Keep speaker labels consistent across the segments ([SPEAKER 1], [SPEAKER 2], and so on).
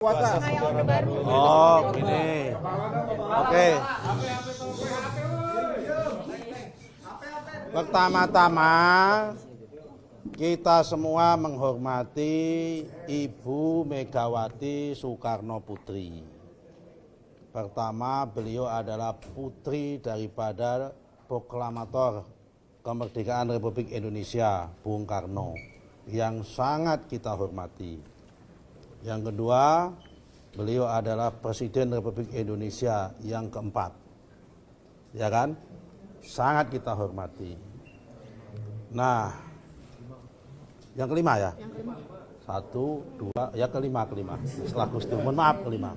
[SPEAKER 1] Puasa.
[SPEAKER 2] Oh, gini. Oke. Pertama-tama kita semua menghormati Ibu Megawati Soekarno Putri. Pertama, beliau adalah putri daripada proklamator kemerdekaan Republik Indonesia, Bung Karno, yang sangat kita hormati. Yang kedua, beliau adalah Presiden Republik Indonesia yang keempat. Ya kan? Sangat kita hormati. Nah, yang kelima ya? Yang kelima. Satu, dua, ya kelima. Setelah Gus Dur, mohon maaf kelima.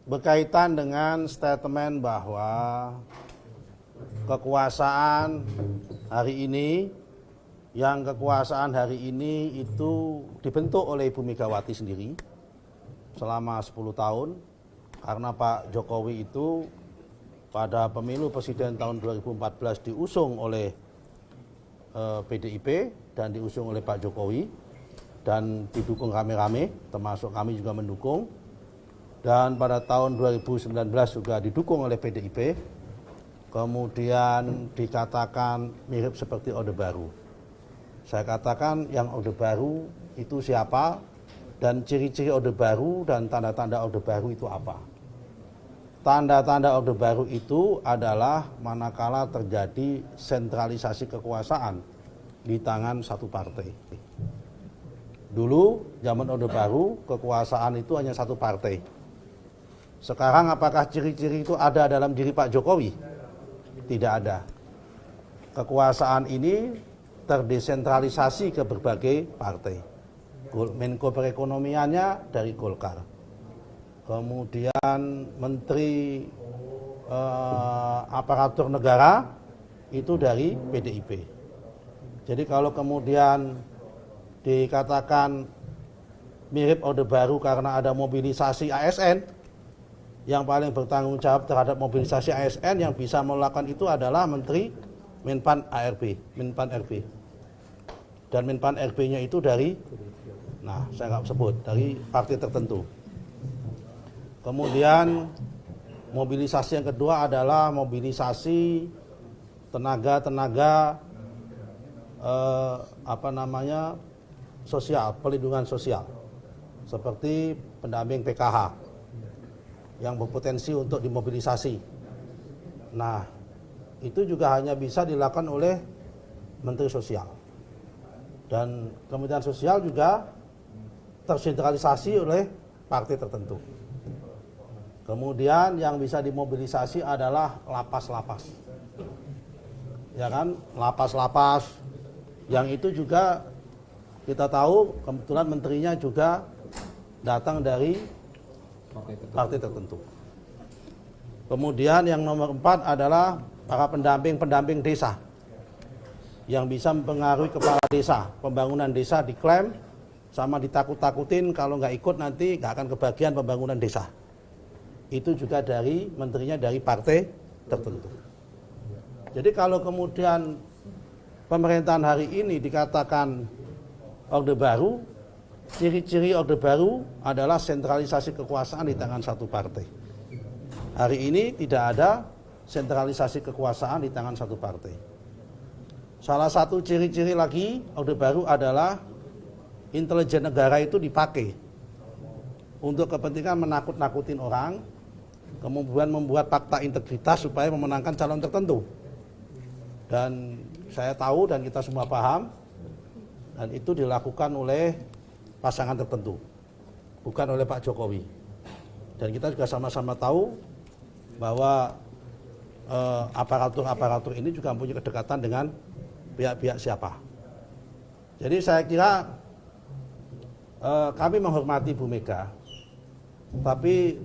[SPEAKER 2] Berkaitan dengan statement bahwa kekuasaan hari ini, itu dibentuk oleh Ibu Megawati sendiri selama 10 tahun, karena Pak Jokowi itu pada pemilu presiden tahun 2014 diusung oleh PDIP dan diusung oleh Pak Jokowi dan didukung rame-rame, termasuk kami juga mendukung, dan pada tahun 2019 juga didukung oleh PDIP. Kemudian dikatakan mirip seperti Orde Baru. Saya katakan yang Orde Baru itu siapa dan ciri-ciri Orde Baru dan tanda-tanda Orde Baru itu apa. Tanda-tanda Orde Baru itu adalah manakala terjadi sentralisasi kekuasaan di tangan satu partai. Dulu zaman Orde Baru kekuasaan itu hanya satu partai. Sekarang apakah ciri-ciri itu ada dalam diri Pak Jokowi? Tidak ada. Kekuasaan ini terdesentralisasi ke berbagai partai. Menko perekonomiannya dari Golkar. Kemudian menteri aparatur negara itu dari PDIP. Jadi kalau kemudian dikatakan mirip Orde Baru karena ada mobilisasi ASN, yang paling bertanggung jawab terhadap mobilisasi ASN yang bisa melakukan itu adalah Menteri Menpan RB. Dan Menpan RB-nya itu dari, saya nggak sebut, dari partai tertentu. Kemudian mobilisasi yang kedua adalah mobilisasi tenaga sosial, pelindungan sosial, seperti pendamping PKH yang berpotensi untuk dimobilisasi. Nah, itu juga hanya bisa dilakukan oleh Menteri Sosial. Dan Kementerian Sosial juga tersentralisasi oleh partai tertentu. Kemudian yang bisa dimobilisasi adalah lapas-lapas. Ya kan? Lapas-lapas yang itu juga kita tahu kebetulan menterinya juga datang dari partai tertentu. Kemudian yang nomor 4 adalah para pendamping desa yang bisa mempengaruhi kepala desa. Pembangunan desa diklaim sama ditakut-takutin kalau nggak ikut nanti nggak akan kebagian pembangunan desa. Itu juga dari menterinya dari partai tertentu. Jadi kalau kemudian pemerintahan hari ini dikatakan Orde Baru, ciri-ciri Orde Baru adalah sentralisasi kekuasaan di tangan satu partai. Hari ini tidak ada sentralisasi kekuasaan di tangan satu partai. Salah satu ciri-ciri lagi Orde Baru adalah intelijen negara itu dipakai untuk kepentingan menakut-nakutin orang, kemudian membuat fakta integritas supaya memenangkan calon tertentu. Dan saya tahu dan kita semua paham, dan itu dilakukan oleh pasangan tertentu, bukan oleh Pak Jokowi. Dan kita juga sama-sama tahu bahwa aparatur ini juga punya kedekatan dengan pihak-pihak siapa. Jadi saya kira kami menghormati Bu Mega, tapi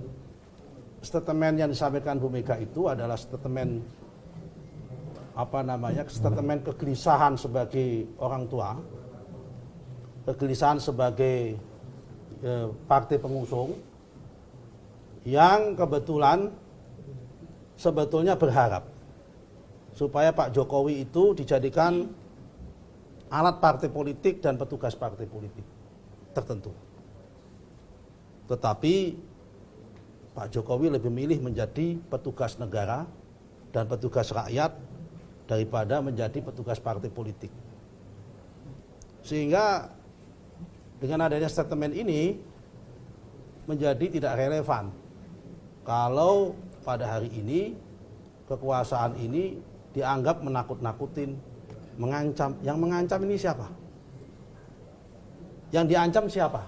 [SPEAKER 2] statement yang disampaikan Bu Mega itu adalah statement kegelisahan sebagai orang tua, kegelisahan sebagai partai pengusung yang kebetulan sebetulnya berharap supaya Pak Jokowi itu dijadikan alat partai politik dan petugas partai politik. tertentu. Tetapi Pak Jokowi lebih memilih menjadi petugas negara dan petugas rakyat daripada menjadi petugas partai politik. Sehingga dengan adanya statement ini menjadi tidak relevan kalau pada hari ini kekuasaan ini dianggap menakut-nakutin, mengancam. Yang mengancam ini siapa? Yang diancam siapa?